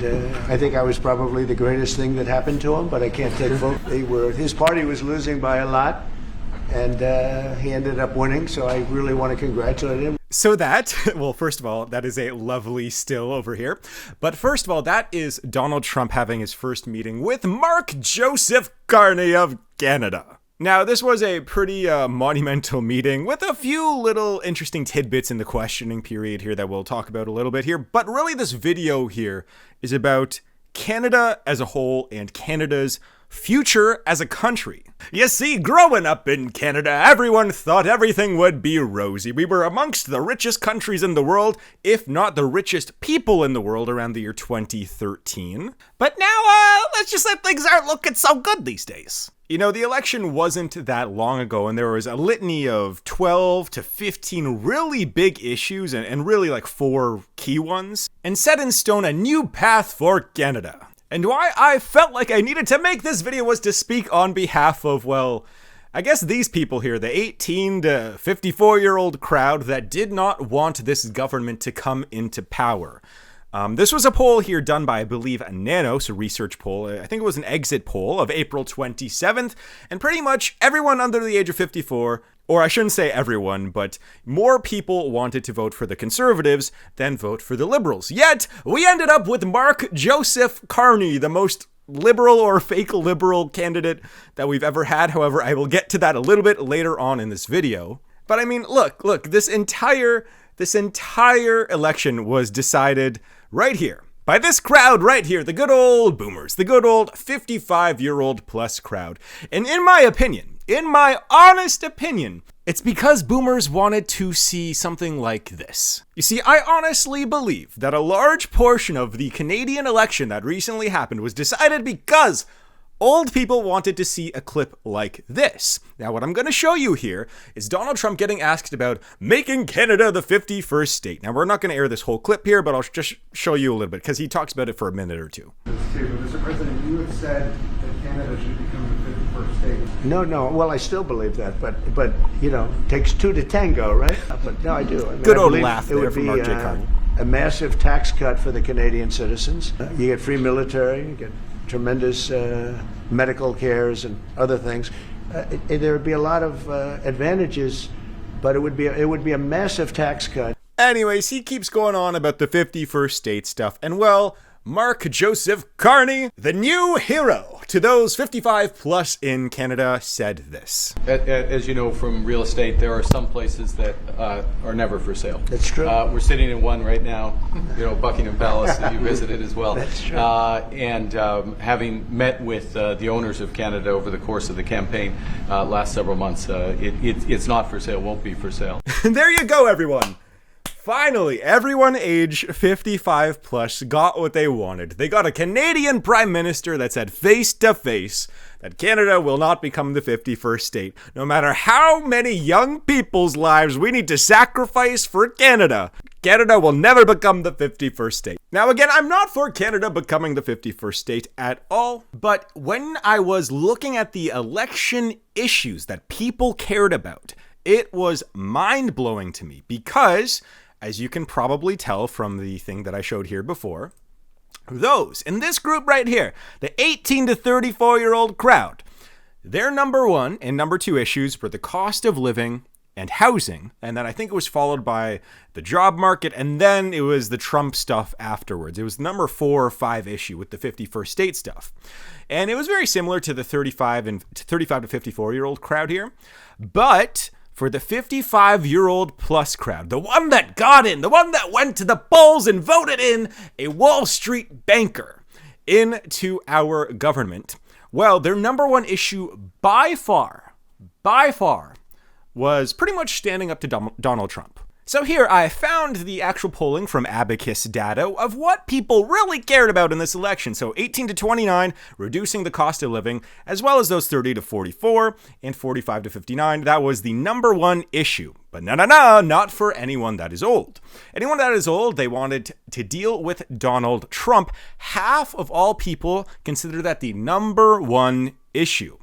and I think I was probably the greatest thing that happened to him, but I can't take vote. His party was losing by a lot, and he ended up winning, so I really want to congratulate him. So that, well, first of all, that is a lovely still over here. But first of all, that is Donald Trump having his first meeting with Mark Joseph Carney of Canada. Now, this was a pretty monumental meeting with a few little interesting tidbits in the questioning period here that we'll talk about a little bit here. But really, this video here is about Canada as a whole and Canada's future as a country. You see, growing up in Canada, everyone thought everything would be rosy. We were amongst the richest countries in the world, if not the richest people in the world around the year 2013. But now, let's just say things aren't looking so good these days. You know, the election wasn't that long ago, and there was a litany of 12 to 15 really big issues, and really like 4 key ones, and set in stone a new path for Canada. And why I felt like I needed to make this video was to speak on behalf of, well, I guess these people here, the 18 to 54-year-old crowd that did not want this government to come into power. This was a poll here done by, I believe, Nanos, a research poll. I think it was an exit poll of April 27th. And pretty much everyone under the age of 54, or I shouldn't say everyone, but more people wanted to vote for the Conservatives than vote for the Liberals. Yet, we ended up with Mark Joseph Carney, the most liberal or fake liberal candidate that we've ever had. However, I will get to that a little bit later on in this video. But I mean, look, this entire election was decided right here by this crowd right here, the good old boomers, the good old 55-year-old plus crowd. And in my honest opinion, it's because boomers wanted to see something like this. You see, I honestly believe that a large portion of the Canadian election that recently happened was decided because old people wanted to see a clip like this. Now, what I'm going to show you here is Donald Trump getting asked about making Canada the 51st state. Now, we're not going to air this whole clip here, but I'll just show you a little bit because he talks about it for a minute or two. Mr. President, you had said that Canada should become the 51st state. No. Well, I still believe that, but you know, takes 2 to tango, right? But no, I do. I mean, good I old believe laugh there from Mark J. Carney. A massive tax cut for the Canadian citizens. You get free military, you get tremendous medical cares and other things. There would be a lot of advantages, but it would be a massive tax cut. Anyways, he keeps going on about the 51st state stuff, and well, Mark Joseph Carney, the new hero to those 55 plus in Canada, said this. As you know from real estate, there are some places that are never for sale. That's true. We're sitting in one right now, you know, Buckingham Palace, that you visited as well. That's true. And having met with the owners of Canada over the course of the campaign last several months, it's not for sale, won't be for sale. There you go, everyone. Finally, everyone age 55 plus got what they wanted. They got a Canadian Prime Minister that said face to face that Canada will not become the 51st state. No matter how many young people's lives we need to sacrifice for Canada, Canada will never become the 51st state. Now again, I'm not for Canada becoming the 51st state at all, but when I was looking at the election issues that people cared about, it was mind-blowing to me because, as you can probably tell from the thing that I showed here before, those in this group right here, the 18 to 34-year-old crowd, their number 1 and number 2 issues were the cost of living and housing, and then I think it was followed by the job market, and then it was the Trump stuff afterwards. It was number 4 or 5 issue with the 51st state stuff. And it was very similar to the 35 to 54-year-old crowd here, but for the 55-year-old plus crowd, the one that got in, the one that went to the polls and voted in a Wall Street banker into our government, well, their number 1 issue by far, was pretty much standing up to Donald Trump. So here I found the actual polling from Abacus data of what people really cared about in this election. So 18 to 29, reducing the cost of living, as well as those 30 to 44 and 45 to 59. That was the number 1 issue. But no, not for anyone that is old. Anyone that is old, they wanted to deal with Donald Trump. Half of all people consider that the number 1 issue.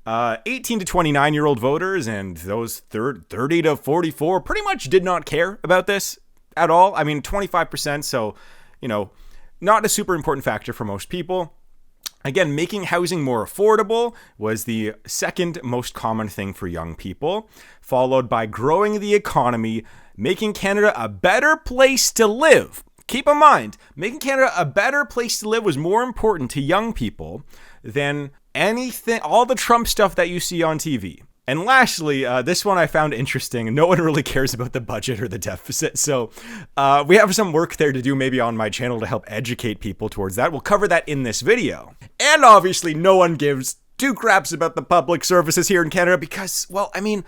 18 to 29-year-old voters and those 30 to 44 pretty much did not care about this at all. I mean, 25%, so, you know, not a super important factor for most people. Again, making housing more affordable was the second most common thing for young people, followed by growing the economy, making Canada a better place to live. Keep in mind, making Canada a better place to live was more important to young people than anything, all the Trump stuff that you see on TV. And lastly, this one I found interesting. No one really cares about the budget or the deficit, so we have some work there to do maybe on my channel to help educate people towards that. We'll cover that in this video. And obviously, no one gives two craps about the public services here in Canada because, well, I mean,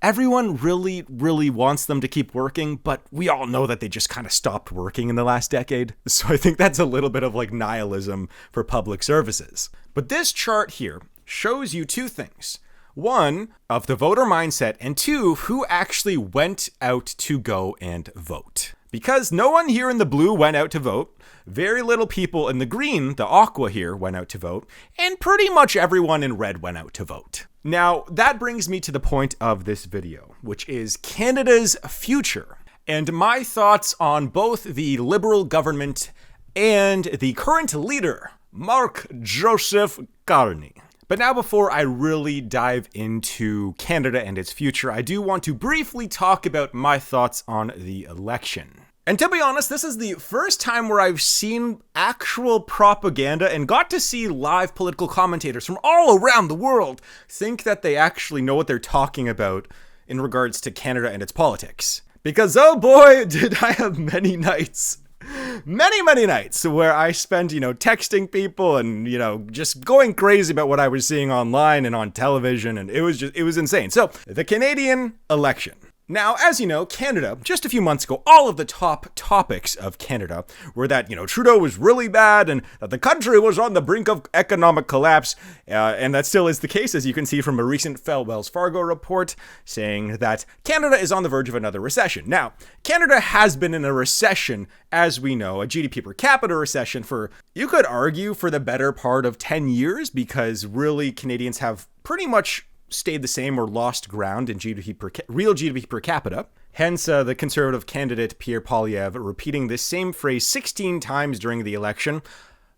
everyone really, really wants them to keep working, but we all know that they just kind of stopped working in the last decade. So I think that's a little bit of like nihilism for public services. But this chart here shows you two things. One, of the voter mindset, and two, who actually went out to go and vote. Because no one here in the blue went out to vote, very little people in the green, the aqua here, went out to vote, and pretty much everyone in red went out to vote. Now, that brings me to the point of this video, which is Canada's future, and my thoughts on both the Liberal government and the current leader, Mark-Joseph Carney. But now before I really dive into Canada and its future, I do want to briefly talk about my thoughts on the election. And to be honest, this is the first time where I've seen actual propaganda and got to see live political commentators from all around the world think that they actually know what they're talking about in regards to Canada and its politics. Because oh boy, did I have many nights where I spent, texting people and, just going crazy about what I was seeing online and on television. And it was insane. So the Canadian election. Now, as you know, Canada, just a few months ago, all of the top topics of Canada were that, Trudeau was really bad and that the country was on the brink of economic collapse. And that still is the case, as you can see from a recent Wells Fargo report saying that Canada is on the verge of another recession. Now, Canada has been in a recession, as we know, a GDP per capita recession for, you could argue, for the better part of 10 years, because really Canadians have pretty much stayed the same or lost ground in real GDP per capita. Hence, the Conservative candidate Pierre Poilievre repeating this same phrase 16 times during the election,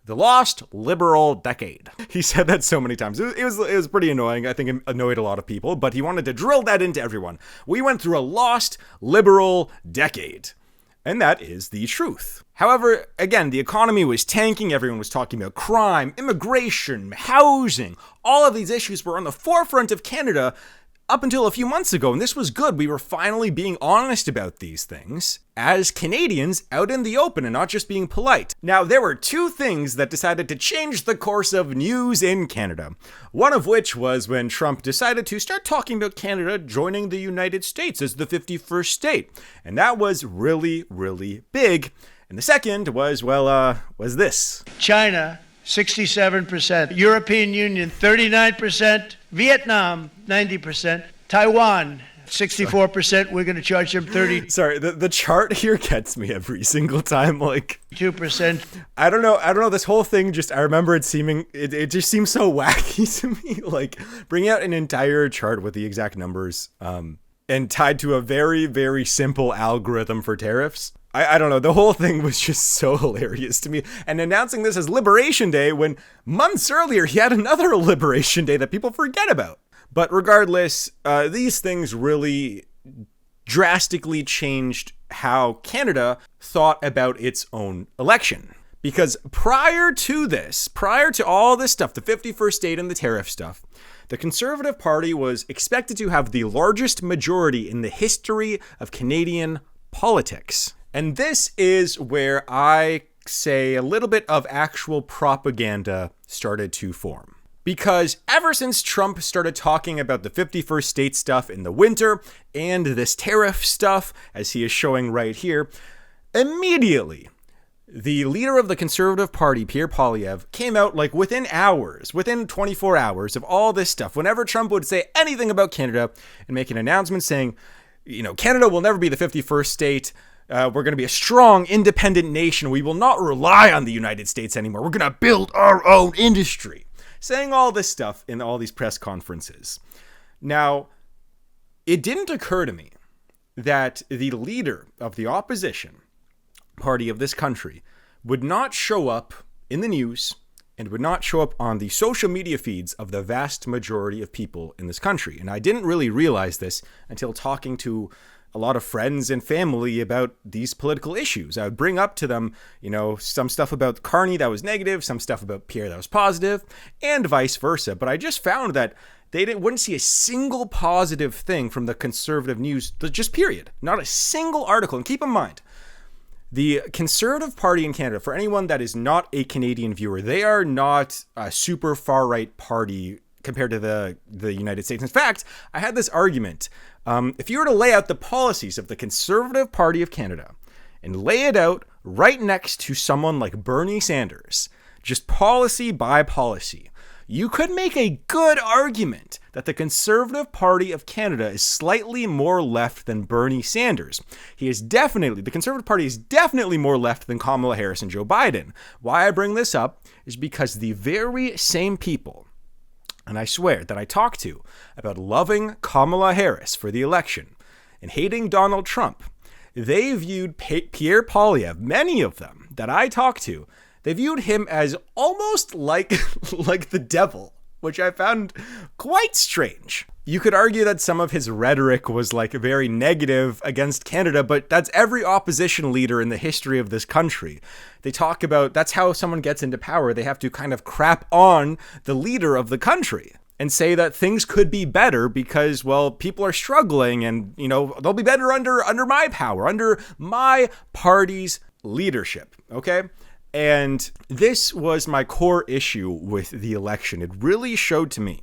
the lost liberal decade. He said that so many times. It was pretty annoying. I think it annoyed a lot of people, but he wanted to drill that into everyone. We went through a lost liberal decade. And that is the truth. However, again, the economy was tanking. Everyone was talking about crime, immigration, housing. All of these issues were on the forefront of Canada up until a few months ago, and this was good. We were finally being honest about these things as Canadians out in the open and not just being polite. Now, there were two things that decided to change the course of news in Canada. One of which was when Trump decided to start talking about Canada joining the United States as the 51st state. And that was really, really big. And the second was this. China, 67%. European Union, 39%. Vietnam, 90%. Taiwan, 64%. We're going to charge them 30%. Sorry, the chart here gets me every single time. Like 2%. I don't know. This whole thing I remember it just seems so wacky to me. Like bringing out an entire chart with the exact numbers, and tied to a very, very simple algorithm for tariffs. I don't know. The whole thing was just so hilarious to me. And announcing this as Liberation Day when months earlier he had another Liberation Day that people forget about. But regardless, these things really drastically changed how Canada thought about its own election. Because prior to all this stuff, the 51st state and the tariff stuff, the Conservative Party was expected to have the largest majority in the history of Canadian politics. And this is where I say a little bit of actual propaganda started to form. Because ever since Trump started talking about the 51st state stuff in the winter and this tariff stuff, as he is showing right here, immediately the leader of the Conservative Party, Pierre Poilievre, came out like within 24 hours of all this stuff. Whenever Trump would say anything about Canada and make an announcement saying, Canada will never be the 51st state. We're going to be a strong, independent nation. We will not rely on the United States anymore. We're going to build our own industry. Saying all this stuff in all these press conferences. Now, it didn't occur to me that the leader of the opposition party of this country would not show up in the news and would not show up on the social media feeds of the vast majority of people in this country. And I didn't really realize this until talking to a lot of friends and family about these political issues. I would bring up to them, some stuff about Carney that was negative, some stuff about Pierre that was positive, and vice versa. But I just found that they wouldn't see a single positive thing from the conservative news, just period. Not a single article. And keep in mind, the Conservative Party in Canada, for anyone that is not a Canadian viewer, they are not a super far-right party compared to the United States. In fact, I had this argument. If you were to lay out the policies of the Conservative Party of Canada and lay it out right next to someone like Bernie Sanders, just policy by policy, you could make a good argument that the Conservative Party of Canada is slightly more left than Bernie Sanders. The Conservative Party is definitely more left than Kamala Harris and Joe Biden. Why I bring this up is because the very same people, and I swear, that I talked to about loving Kamala Harris for the election and hating Donald Trump, they viewed Pierre Poilievre, many of them that I talked to, they viewed him as almost like the devil, which I found quite strange. You could argue that some of his rhetoric was very negative against Canada, but that's every opposition leader in the history of this country. They talk about that's how someone gets into power. They have to kind of crap on the leader of the country and say that things could be better because, people are struggling and, they'll be better under my power, under my party's leadership. Okay. And this was my core issue with the election. It really showed to me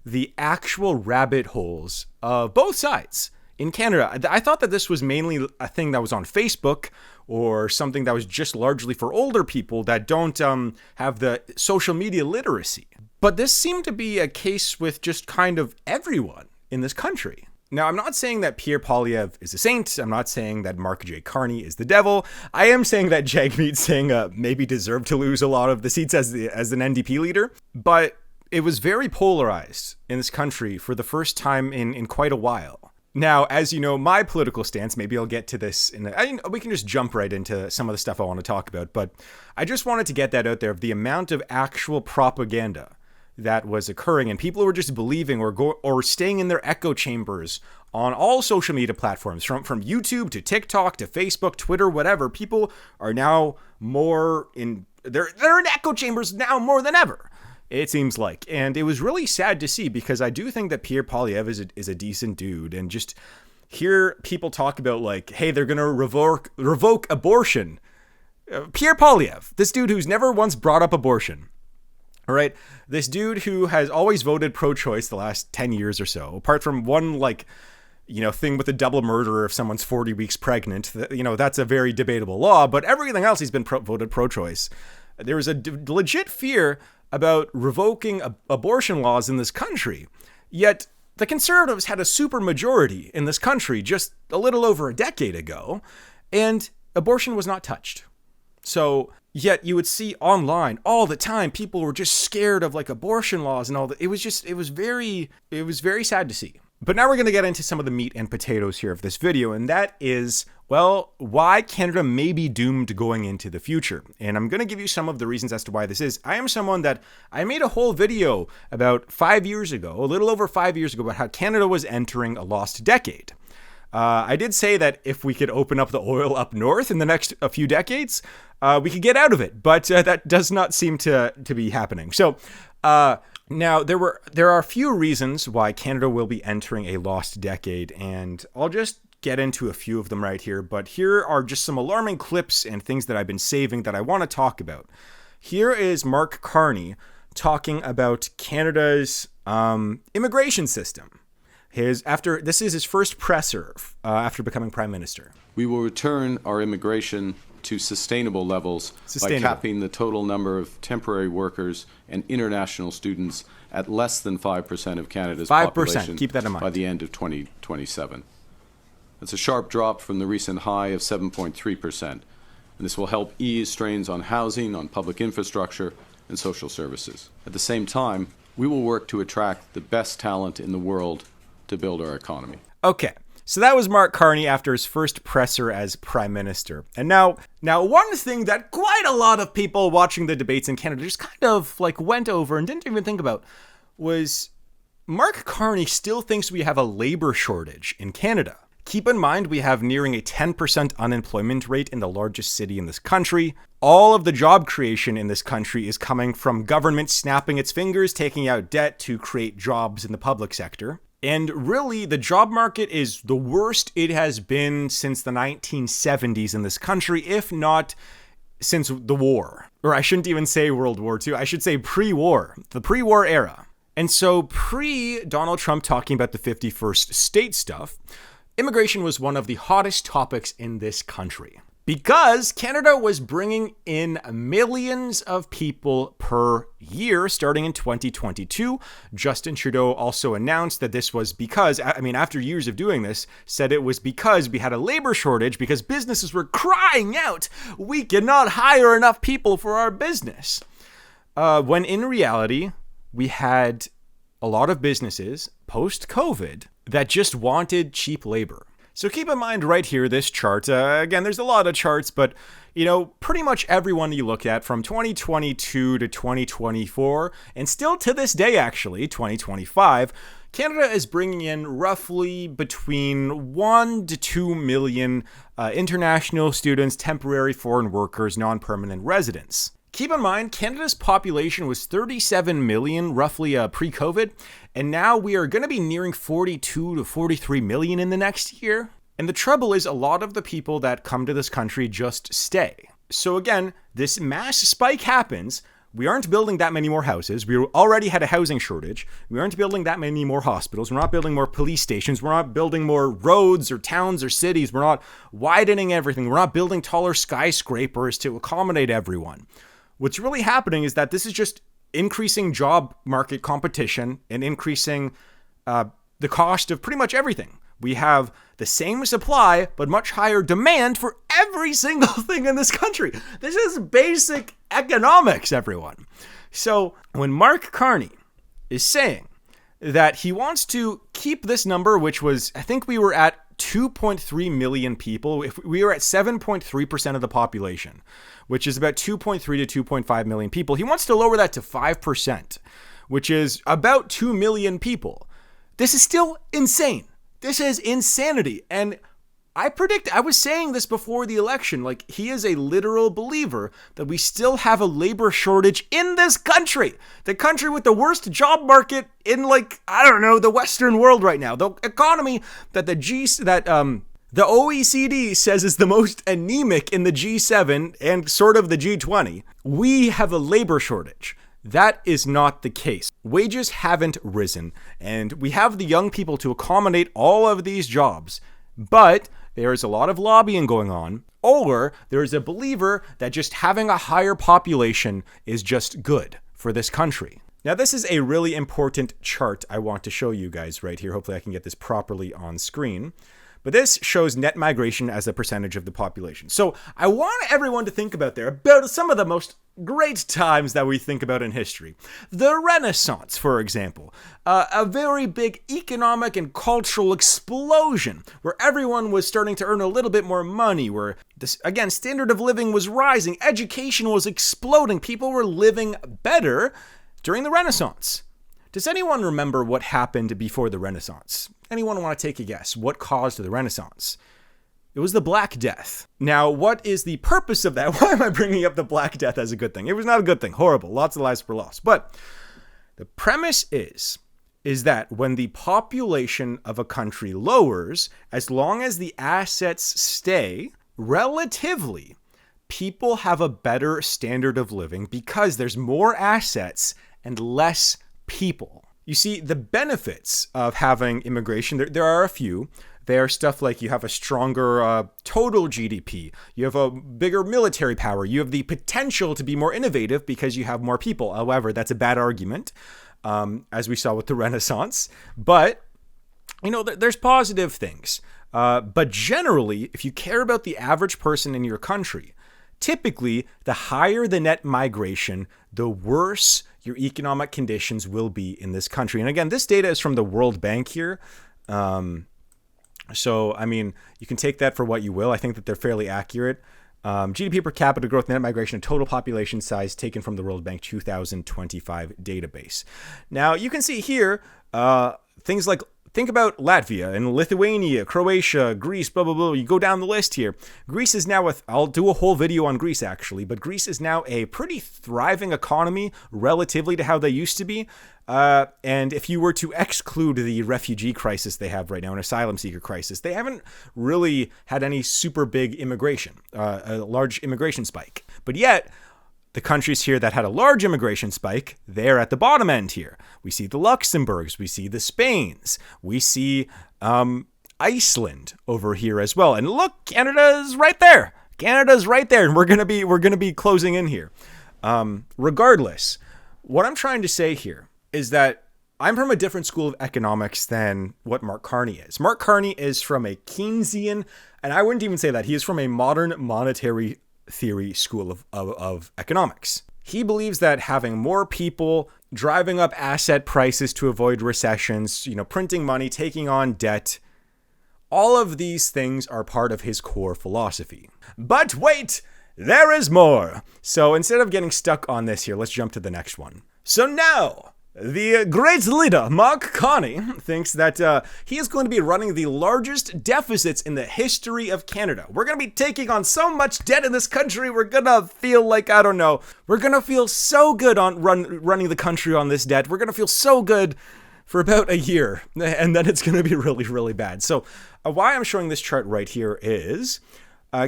the actual rabbit holes of both sides in Canada. I thought that this was mainly a thing that was on Facebook or something that was just largely for older people that don't have the social media literacy. But this seemed to be a case with just kind of everyone in this country. Now, I'm not saying that Pierre Poilievre is a saint. I'm not saying that Mark J. Carney is the devil. I am saying that Jagmeet Singh maybe deserved to lose a lot of the seats as an NDP leader. But it was very polarized in this country for the first time in quite a while. Now, as you know, my political stance, maybe I'll get to this, we can just jump right into some of the stuff I want to talk about. But I just wanted to get that out there of the amount of actual propaganda that was occurring, and people were just believing or staying in their echo chambers on all social media platforms, from YouTube to TikTok to Facebook, Twitter, whatever. People are now they're in echo chambers now more than ever, it seems like. And it was really sad to see, because I do think that Pierre Poilievre is a decent dude, and just hear people talk about hey, they're gonna revoke abortion. Pierre Poilievre, this dude who's never once brought up abortion. All right, this dude who has always voted pro-choice the last 10 years or so, apart from one thing with a double murder if someone's 40 weeks pregnant, that's a very debatable law, but everything else he's been voted pro-choice. There was a legit fear about revoking abortion laws in this country, yet the Conservatives had a super majority in this country just a little over a decade ago, and abortion was not touched. So yet you would see online all the time, people were just scared of abortion laws and all that. It was very sad to see. But now we're going to get into some of the meat and potatoes here of this video, and that is, why Canada may be doomed going into the future. And I'm going to give you some of the reasons as to why this is. I am someone that I made a whole video about 5 years ago, a little over 5 years ago, about how Canada was entering a lost decade. I did say that if we could open up the oil up north in the next few decades, we could get out of it, but that does not seem to be happening. So now there are a few reasons why Canada will be entering a lost decade, and I'll just get into a few of them right here. But here are just some alarming clips and things that I've been saving that I want to talk about. Here is Mark Carney talking about Canada's immigration system. This is his first presser after becoming Prime Minister. We will return our immigration to sustainable levels by capping the total number of temporary workers and international students at less than 5% of Canada's 5%. population. Keep that in mind. By the end of 2027. That's a sharp drop from the recent high of 7.3%, and this will help ease strains on housing, on public infrastructure, and social services. At the same time, we will work to attract the best talent in the world to build our economy. Okay, So that was Mark Carney after his first presser as Prime Minister. And now one thing that quite a lot of people watching the debates in Canada just kind of like went over and didn't even think about was Mark Carney still thinks we have a labor shortage in Canada. Keep in mind, we have nearing a 10% unemployment rate in the largest city in this country. All of the job creation in this country is coming from government snapping its fingers, taking out debt to create jobs in the public sector. And really, the job market is the worst it has been since the 1970s in this country, if not since the war. Or I shouldn't even say World War II, I should say pre-war, the pre-war era. And so pre-Donald Trump talking about the 51st state stuff, immigration was one of the hottest topics in this country because Canada was bringing in millions of people per year starting in 2022. Justin Trudeau also announced that this was because, after years of doing this, said it was because we had a labor shortage because businesses were crying out, we cannot hire enough people for our business. When in reality, we had a lot of businesses post-COVID that just wanted cheap labor. So keep in mind right here, this chart, again, there's a lot of charts, but, pretty much everyone you look at from 2022 to 2024, and still to this day, actually, 2025, Canada is bringing in roughly between 1 to 2 million international students, temporary foreign workers, non-permanent residents. Keep in mind, Canada's population was 37 million roughly pre-COVID, and now we are going to be nearing 42 to 43 million in the next year. And the trouble is a lot of the people that come to this country just stay. So again, this mass spike happens. We aren't building that many more houses. We already had a housing shortage. We aren't building that many more hospitals. We're not building more police stations. We're not building more roads or towns or cities. We're not widening everything. We're not building taller skyscrapers to accommodate everyone. What's really happening is that this is just increasing job market competition and increasing the cost of pretty much everything. We have the same supply, but much higher demand for every single thing in this country. This is basic economics, everyone. So when Mark Carney is saying that he wants to keep this number, which was, I think we were at 2.3 million people. If we were at 7.3% of the population, which is about 2.3 to 2.5 million people. He wants to lower that to 5%, which is about 2 million people. This is still insane. This is insanity. And I was saying this before the election, like he is a literal believer that we still have a labor shortage in this country. The country with the worst job market in the Western world right now. The economy that the OECD says is the most anemic in the G7 and sort of the G20. We have a labor shortage. That is not the case. Wages haven't risen, and we have the young people to accommodate all of these jobs. But there's a lot of lobbying going on, or there's a believer that just having a higher population is just good for this country. Now, this is a really important chart I want to show you guys right here. Hopefully I can get this properly on screen. But this shows net migration as a percentage of the population. So I want everyone to think about some of the most great times that we think about in history. The Renaissance, for example, a very big economic and cultural explosion where everyone was starting to earn a little bit more money, where standard of living was rising, education was exploding, people were living better during the Renaissance. Does anyone remember what happened before the Renaissance? Anyone want to take a guess? What caused the Renaissance? It was the Black Death. Now, what is the purpose of that? Why am I bringing up the Black Death as a good thing? It was not a good thing. Horrible. Lots of lives were lost. But the premise is that when the population of a country lowers, as long as the assets stay, relatively, people have a better standard of living because there's more assets and less people. You see, the benefits of having immigration, there are a few. They are stuff like you have a stronger total GDP, you have a bigger military power, you have the potential to be more innovative because you have more people. However, that's a bad argument, as we saw with the Renaissance. But, there's positive things. But generally, if you care about the average person in your country, typically, the higher the net migration, the worse your economic conditions will be in this country. And again, this data is from the World Bank here. So, I mean, you can take that for what you will. I think that they're fairly accurate. GDP per capita growth, net migration, and total population size taken from the World Bank 2025 database. Now, you can see here things like, think about Latvia and Lithuania, Croatia, Greece, blah, blah, blah. You go down the list here. Greece is now, I'll do a whole video on Greece actually, but Greece is now a pretty thriving economy relatively to how they used to be. And if you were to exclude the refugee crisis they have right now, an asylum seeker crisis, they haven't really had any super big immigration, a large immigration spike. But yet, the countries here that had a large immigration spike, they're at the bottom end here. We see the Luxembourgs, we see the Spains, we see Iceland over here as well. And look, Canada's right there. Canada's right there, and we're gonna be closing in here. Regardless, what I'm trying to say here is that I'm from a different school of economics than what Mark Carney is. Mark Carney is from a Keynesian, and I wouldn't even say that. He is from a modern monetary theory school of economics. He believes that having more people, driving up asset prices to avoid recessions, printing money, taking on debt, all of these things are part of his core philosophy. But wait, there is more. So instead of getting stuck on this here, let's jump to the next one. So now, the great leader, Mark Carney, thinks that he is going to be running the largest deficits in the history of Canada. We're going to be taking on so much debt in this country, we're going to feel like, I don't know, we're going to feel so good on running the country on this debt. We're going to feel so good for about a year, and then it's going to be really, really bad. So why I'm showing this chart right here is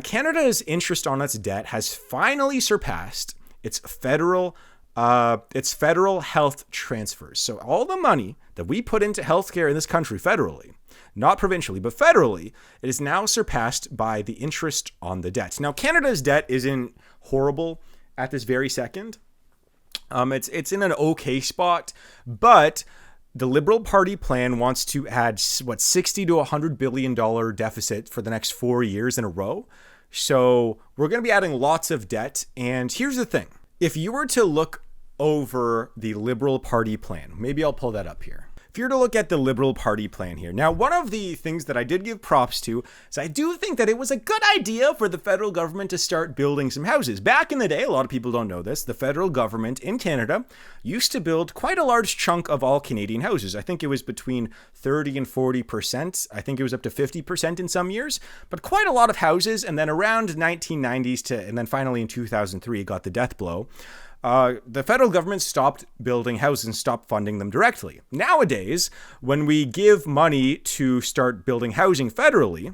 Canada's interest on its debt has finally surpassed its federal health transfers. So all the money that we put into healthcare in this country federally, not provincially, but federally, it is now surpassed by the interest on the debt. Now, Canada's debt isn't horrible at this very second. It's in an okay spot, but the Liberal Party plan wants to add, $60 to $100 billion deficit for the next 4 years in a row. So we're going to be adding lots of debt. And here's the thing. If you were to look over the Liberal Party plan, maybe I'll pull that up here. If you were to look at the Liberal Party plan here. Now, one of the things that I did give props to is I do think that it was a good idea for the federal government to start building some houses. Back in the day, a lot of people don't know this, the federal government in Canada used to build quite a large chunk of all Canadian houses. I think it was between 30 and 40%. I think it was up to 50% in some years, but quite a lot of houses. And then around 1990s and then finally in 2003, it got the death blow. The federal government stopped building houses and stopped funding them directly. Nowadays, when we give money to start building housing federally,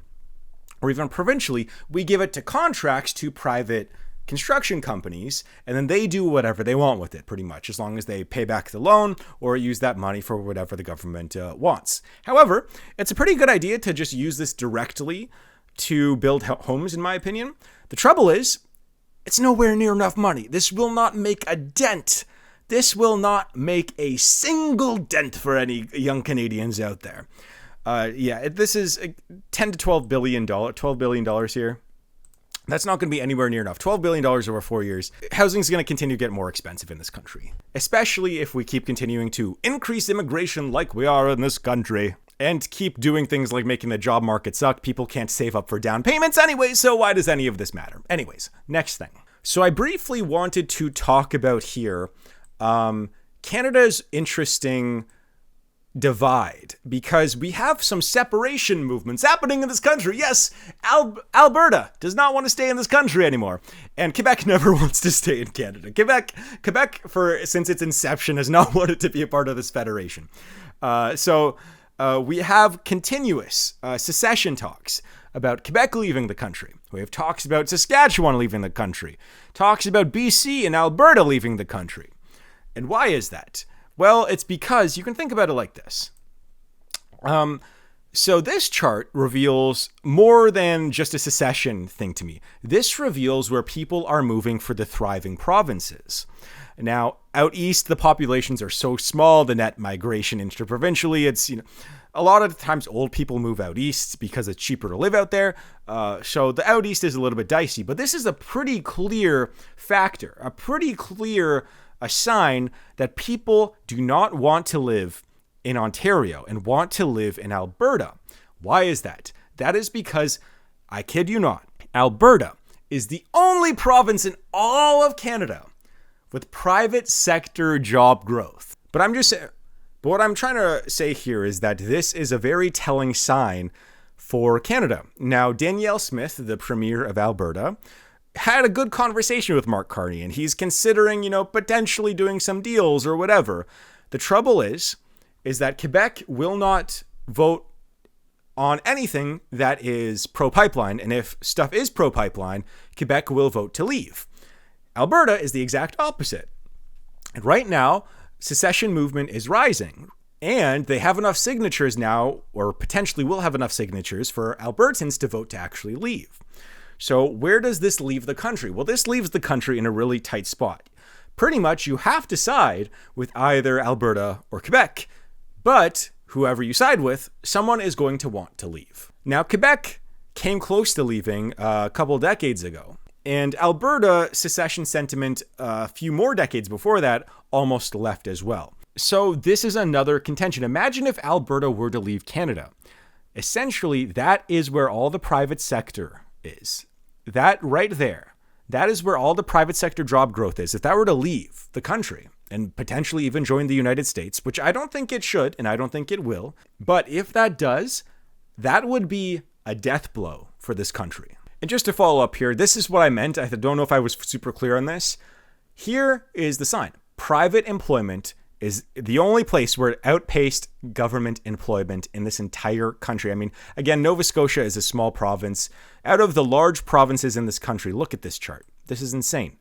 or even provincially, we give it to contracts to private construction companies, and then they do whatever they want with it, pretty much, as long as they pay back the loan or use that money for whatever the government wants. However, it's a pretty good idea to just use this directly to build homes, in my opinion. The trouble is, it's nowhere near enough money. This will not make a dent. This will not make a single dent for any young Canadians out there. This is $10 to $12 billion, $12 billion here. That's not going to be anywhere near enough. $12 billion over 4 years. Housing is going to continue to get more expensive in this country, especially if we keep continuing to increase immigration like we are in this country. And keep doing things like making the job market suck. People can't save up for down payments anyway, so why does any of this matter? Anyways, next thing. So I briefly wanted to talk about here Canada's interesting divide, because we have some separation movements happening in this country. Yes, Alberta does not want to stay in this country anymore, and Quebec never wants to stay in Canada. Quebec, since its inception, has not wanted to be a part of this federation. We have continuous secession talks about Quebec leaving the country. We have talks about Saskatchewan leaving the country. Talks about BC and Alberta leaving the country. And why is that? Well, it's because you can think about it like this. So this chart reveals more than just a secession thing to me. This reveals where people are moving for the thriving provinces. Now, out east, the populations are so small, the net migration interprovincially, it's, a lot of the times old people move out east because it's cheaper to live out there. So the out east is a little bit dicey, but this is a pretty clear factor, a pretty clear sign that people do not want to live in Ontario and want to live in Alberta. Why is that? That is because, I kid you not, Alberta is the only province in all of Canada with private sector job growth. But what I'm trying to say here is that this is a very telling sign for Canada. Now, Danielle Smith, the Premier of Alberta, had a good conversation with Mark Carney, and he's considering, potentially doing some deals or whatever. The trouble is that Quebec will not vote on anything that is pro-pipeline, and if stuff is pro-pipeline, Quebec will vote to leave. Alberta is the exact opposite. And right now, secession movement is rising, and they have enough signatures now, or potentially will have enough signatures for Albertans to vote to actually leave. So where does this leave the country? Well, this leaves the country in a really tight spot. Pretty much you have to side with either Alberta or Quebec, but whoever you side with, someone is going to want to leave. Now, Quebec came close to leaving a couple decades ago, and Alberta secession sentiment a few more decades before that almost left as well. So this is another contention. Imagine if Alberta were to leave Canada. Essentially, that is where all the private sector is. That right there, that is where all the private sector job growth is. If that were to leave the country and potentially even join the United States, which I don't think it should, and I don't think it will, but if that does, that would be a death blow for this country. And just to follow up here, this is what I meant. I don't know if I was super clear on this. Here is the sign. Private employment is the only place where it outpaced government employment in this entire country. I mean, again, Nova Scotia is a small province. Out of the large provinces in this country, look at this chart. This is insane.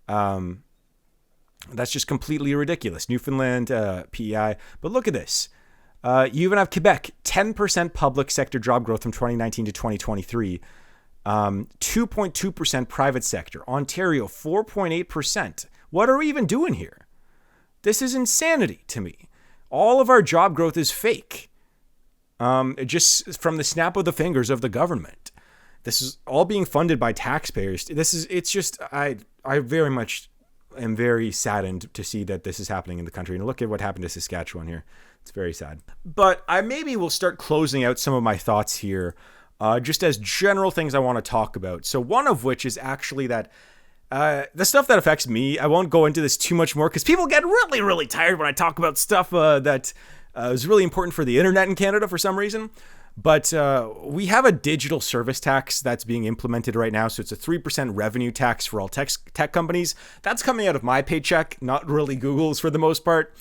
That's just completely ridiculous. Newfoundland, PEI. But look at this. You even have Quebec, 10% public sector job growth from 2019 to 2023. 2.2% private sector. Ontario, 4.8%. What are we even doing here? This is insanity to me. All of our job growth is fake. Just from the snap of the fingers of the government. This is all being funded by taxpayers. I very much am very saddened to see that this is happening in the country. And look at what happened to Saskatchewan here. It's very sad. But I maybe will start closing out some of my thoughts here, just as general things I want to talk about. So one of which is actually that the stuff that affects me, I won't go into this too much more because people get really, really tired when I talk about stuff that is really important for the internet in Canada for some reason. But we have a digital service tax that's being implemented right now. So it's a 3% revenue tax for all tech companies. That's coming out of my paycheck, not really Google's for the most part.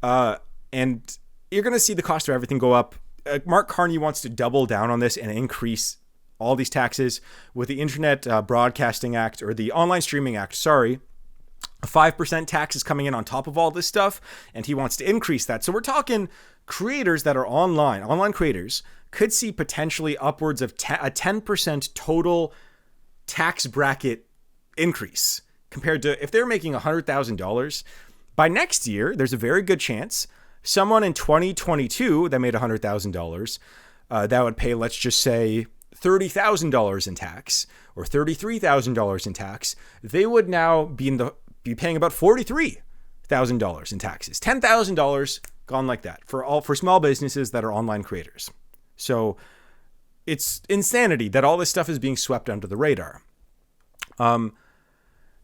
And you're going to see the cost of everything go up. Mark Carney wants to double down on this and increase all these taxes with the Internet Broadcasting Act, or the Online Streaming Act, sorry. A 5% tax is coming in on top of all this stuff, and he wants to increase that. So we're talking creators that are online creators could see potentially upwards of a 10% total tax bracket increase compared to if they're making $100,000. By next year, there's a very good chance someone in 2022 that made $100,000 that would pay, let's just say, $30,000 in tax or $33,000 in tax, they would now be paying about $43,000 in taxes. $10,000 gone like that for small businesses that are online creators. So it's insanity that all this stuff is being swept under the radar.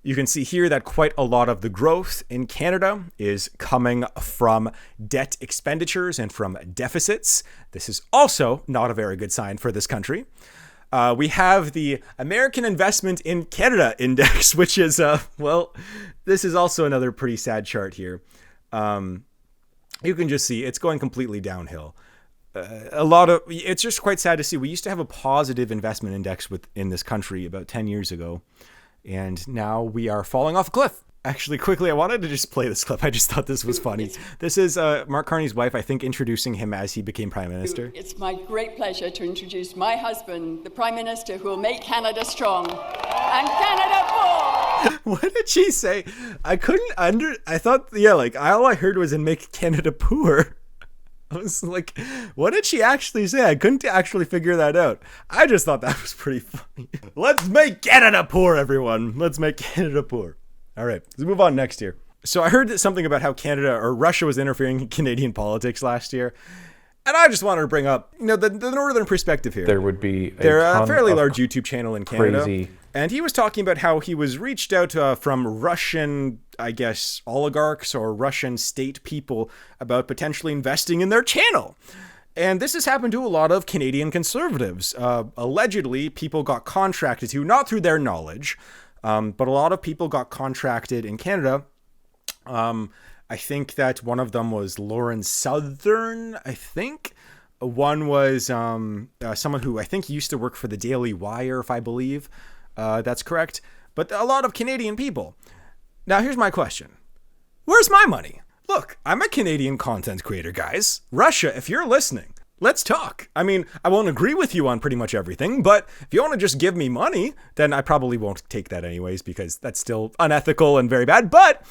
You can see here that quite a lot of the growth in Canada is coming from debt expenditures and from deficits. This is also not a very good sign for this country. We have the American Investment in Canada Index, which is, this is also another pretty sad chart here. You can just see it's going completely downhill. It's just quite sad to see. We used to have a positive investment index in this country about 10 years ago. And now we are falling off a cliff. Actually, quickly, I wanted to just play this clip. I just thought this was funny. This is Mark Carney's wife, I think, introducing him as he became Prime Minister. It's my great pleasure to introduce my husband, the Prime Minister who will make Canada strong and Canada poor. What did she say? I thought, all I heard was, and make Canada poor. I was like, what did she actually say? I couldn't actually figure that out. I just thought that was pretty funny. Let's make Canada poor, everyone. Let's make Canada poor. All right, let's move on next year. So I heard something about how Russia was interfering in Canadian politics last year. And I just wanted to bring up, the northern perspective here. There would be They're a ton fairly of large YouTube channel in Canada. crazy. And he was talking about how he was reached out from Russian, I guess, oligarchs or Russian state people about potentially investing in their channel. And this has happened to a lot of Canadian conservatives. Allegedly, people got contracted to, not through their knowledge, but a lot of people got contracted in Canada. I think that one of them was Lauren Southern, I think. One was someone who I think used to work for the Daily Wire, if I believe. That's correct. But a lot of Canadian people. Now, here's my question. Where's my money? Look, I'm a Canadian content creator, guys. Russia, if you're listening, let's talk. I mean, I won't agree with you on pretty much everything, but if you want to just give me money, then I probably won't take that anyways, because that's still unethical and very bad. But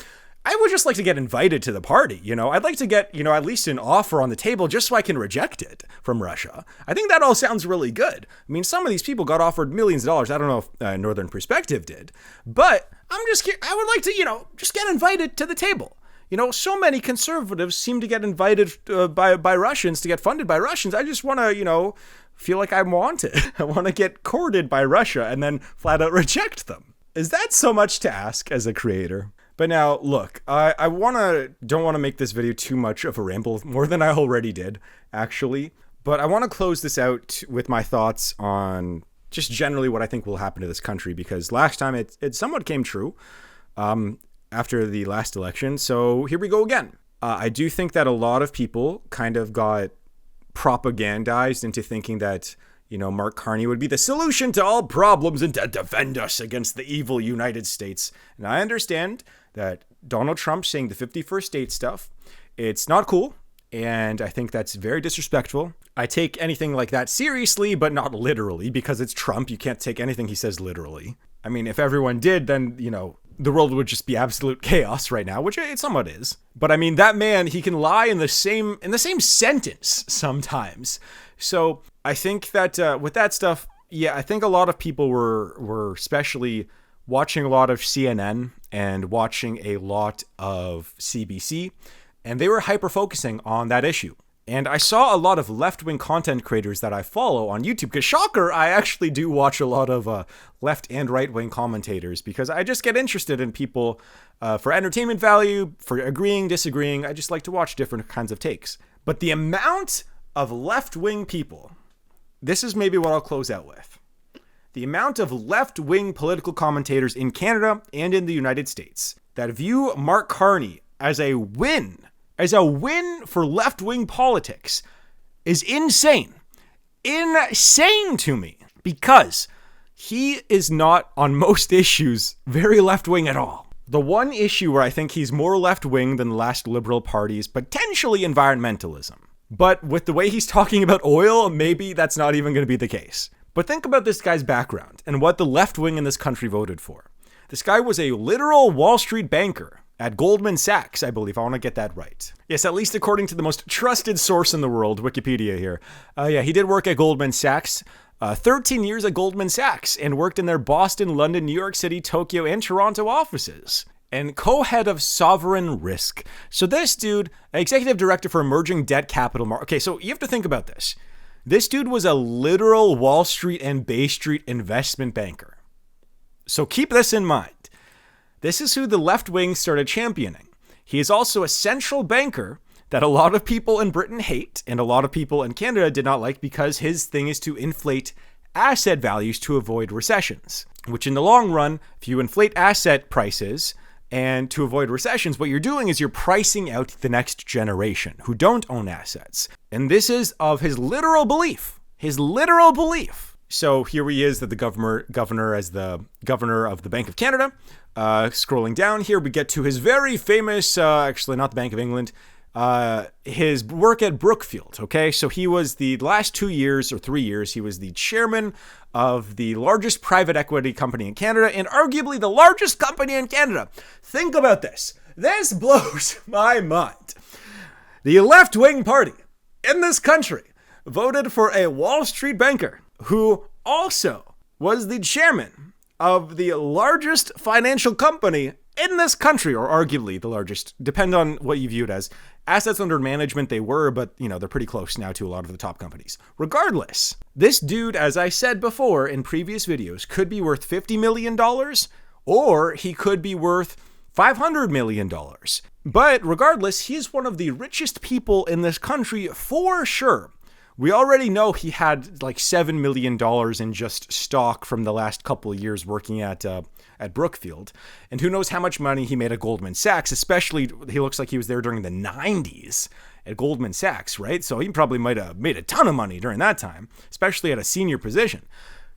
I would just like to get invited to the party, I'd like to get, at least an offer on the table just so I can reject it from Russia. I think that all sounds really good. I mean, some of these people got offered millions of dollars. I don't know if Northern Perspective did, but I would like to, just get invited to the table. So many conservatives seem to get invited by Russians, to get funded by Russians. I just want to, feel like I'm wanted. I want to get courted by Russia and then flat out reject them. Is that so much to ask as a creator? But now, look, I don't want to make this video too much of a ramble, more than I already did, actually. But I want to close this out with my thoughts on just generally what I think will happen to this country, because last time it somewhat came true after the last election. So here we go again. I do think that a lot of people kind of got propagandized into thinking that, Mark Carney would be the solution to all problems and to defend us against the evil United States. And I understand that Donald Trump saying the 51st state stuff, it's not cool. And I think that's very disrespectful. I take anything like that seriously, but not literally, because it's Trump. You can't take anything he says literally. I mean, if everyone did, then, the world would just be absolute chaos right now, which it somewhat is. But I mean, that man, he can lie in the same sentence sometimes. So I think that with that stuff, I think a lot of people were especially watching a lot of CNN and watching a lot of CBC, and they were hyper-focusing on that issue. And I saw a lot of left-wing content creators that I follow on YouTube, because shocker, I actually do watch a lot of left and right-wing commentators, because I just get interested in people for entertainment value, for agreeing, disagreeing. I just like to watch different kinds of takes. But the amount of left-wing people, this is maybe what I'll close out with. The amount of left-wing political commentators in Canada and in the United States that view Mark Carney as a win for left-wing politics is insane. Insane to me, because he is not on most issues very left-wing at all. The one issue where I think he's more left-wing than the last Liberal Party is potentially environmentalism. But with the way he's talking about oil, maybe that's not even going to be the case. But think about this guy's background and what the left wing in this country voted for. This guy was a literal Wall Street banker at Goldman Sachs, I believe. I want to get that right. Yes, at least according to the most trusted source in the world, Wikipedia here. He did work at Goldman Sachs. 13 years at Goldman Sachs, and worked in their Boston, London, New York City, Tokyo, and Toronto offices. And co-head of sovereign risk. So this dude, executive director for emerging debt capital market. Okay, so you have to think about this. This dude was a literal Wall Street and Bay Street investment banker. So keep this in mind. This is who the left wing started championing. He is also a central banker that a lot of people in Britain hate, and a lot of people in Canada did not like, because his thing is to inflate asset values to avoid recessions. Which in the long run, if you inflate asset prices and to avoid recessions, what you're doing is you're pricing out the next generation who don't own assets. And this is of his literal belief. His literal belief. So here he is, that the governor as the governor of the Bank of Canada. Scrolling down here, we get to his very famous, actually not the Bank of England, his work at Brookfield. Okay, so he was the last 2 years or 3 years, he was the chairman of the largest private equity company in Canada, and arguably the largest company in Canada. Think about this. This blows my mind. The left-wing party in this country voted for a Wall Street banker who also was the chairman of the largest financial company in this country, or arguably the largest, depend on what you view it as. Assets under management they were, but they're pretty close now to a lot of the top companies. Regardless, this dude, as I said before in previous videos, could be worth $50 million, or he could be worth $500 million. But regardless, he's one of the richest people in this country for sure. We already know he had like $7 million in just stock from the last couple of years working at Brookfield. And who knows how much money he made at Goldman Sachs, especially he looks like he was there during the 90s at Goldman Sachs, right? So he probably might have made a ton of money during that time, especially at a senior position.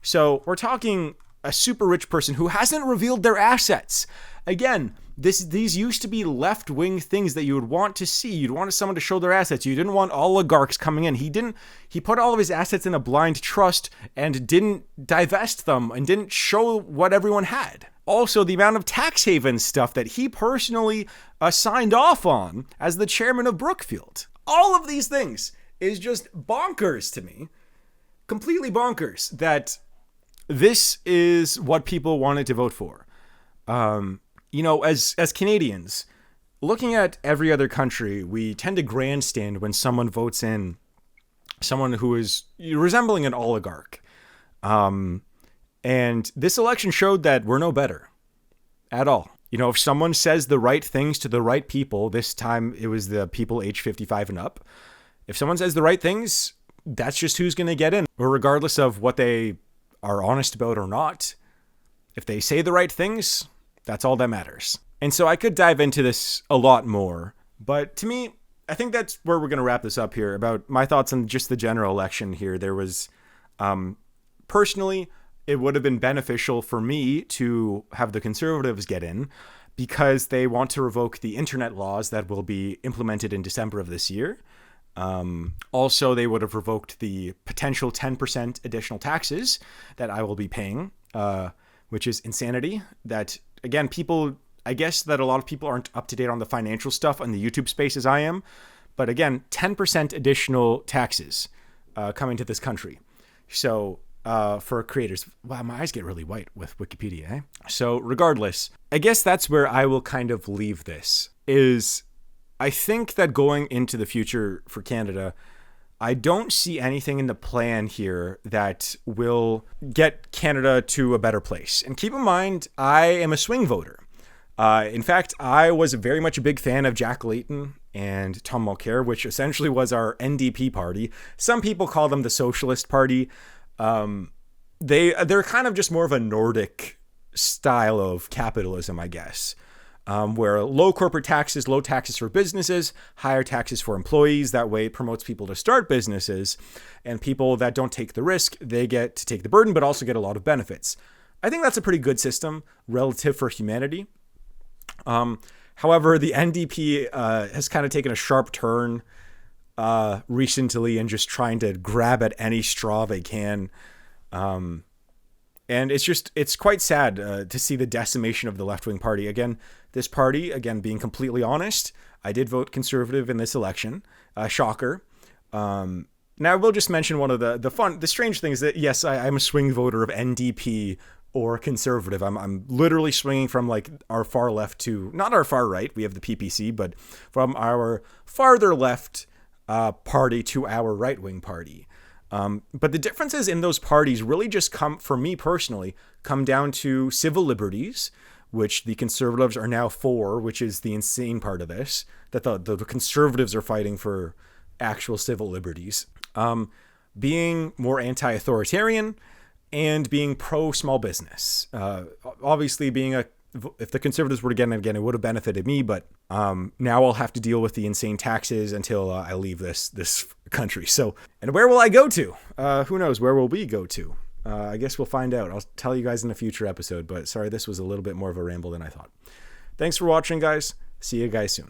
So we're talking a super rich person who hasn't revealed their assets. Again, these used to be left-wing things that you would want to see. You'd want someone to show their assets. You didn't want oligarchs coming in. He put all of his assets in a blind trust and didn't divest them and didn't show what everyone had. Also, the amount of tax haven stuff that he personally signed off on as the chairman of Brookfield. All of these things is just bonkers to me. Completely bonkers that this is what people wanted to vote for. As Canadians, looking at every other country, we tend to grandstand when someone votes in someone who is resembling an oligarch. And this election showed that we're no better at all. If someone says the right things to the right people, this time it was the people age 55 and up. If someone says the right things, that's just who's going to get in. Or regardless of what they are honest about or not, if they say the right things, that's all that matters. And so I could dive into this a lot more, but to me, I think that's where we're going to wrap this up here about my thoughts on just the general election here. There was, personally, it would have been beneficial for me to have the Conservatives get in because they want to revoke the internet laws that will be implemented in December of this year. Also, they would have revoked the potential 10% additional taxes that I will be paying, which is insanity. That, again, I guess that a lot of people aren't up to date on the financial stuff on the YouTube space as I am. But again, 10% additional taxes coming to this country. So for creators, wow, my eyes get really white with Wikipedia. Eh? So regardless, I guess that's where I will kind of leave this is I think that going into the future for Canada, I don't see anything in the plan here that will get Canada to a better place. And keep in mind, I am a swing voter. In fact, I was very much a big fan of Jack Layton and Tom Mulcair, which essentially was our NDP party. Some people call them the Socialist Party. They're kind of just more of a Nordic style of capitalism, I guess. Where low corporate taxes, low taxes for businesses, higher taxes for employees. That way it promotes people to start businesses, and people that don't take the risk, they get to take the burden, but also get a lot of benefits. I think that's a pretty good system relative for humanity. However, the NDP has kind of taken a sharp turn recently and just trying to grab at any straw they can. And it's quite sad to see the decimation of the left-wing party. Again, this party, being completely honest, I did vote Conservative in this election. Shocker. Now, I will just mention one of the strange things that, yes, I'm a swing voter of NDP or Conservative. I'm literally swinging from like our far left to, not our far right, we have the PPC, but from our farther left party to our right-wing party. But the differences in those parties really just come down to civil liberties, which the Conservatives are now for, which is the insane part of this, that the Conservatives are fighting for actual civil liberties, being more anti-authoritarian and being pro-small business. Obviously, if the Conservatives were to get in again, it would have benefited me, but now I'll have to deal with the insane taxes until I leave this country. So, and where will I go to? Who knows? Where will we go to? I guess we'll find out. I'll tell you guys in a future episode, but sorry, this was a little bit more of a ramble than I thought. Thanks for watching, guys. See you guys soon.